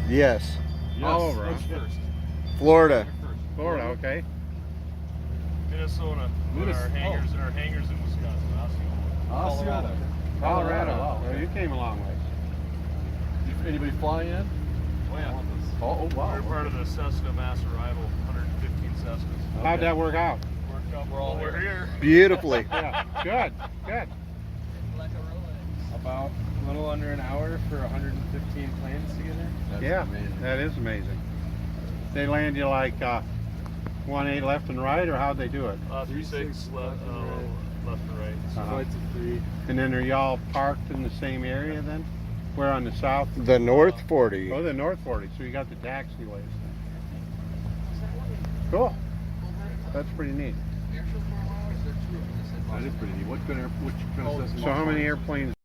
Yes. All over, What's huh? first? Florida. Florida, okay. Minnesota. And our hangars in Wisconsin. Colorado. Colorado. Wow. Well, you came a long way. Did anybody fly in? Oh yeah. Oh wow. We're part of the Cessna mass arrival, 115 Cessnas. How'd that work out? Worked out. We're here. Beautifully. Yeah, good, good. About a little under an hour for 115 planes together. That's Yeah, amazing. that is amazing. They land you like 1-8 left and right, or how'd they do it? 3-6 left and right. Uh-huh. Flights of 3. And then are y'all parked in the same area then? Where on the south? The North 40. Oh, the North 40, so you got the taxiways. Cool. That's pretty neat. That is pretty neat. What kind of So how many airplanes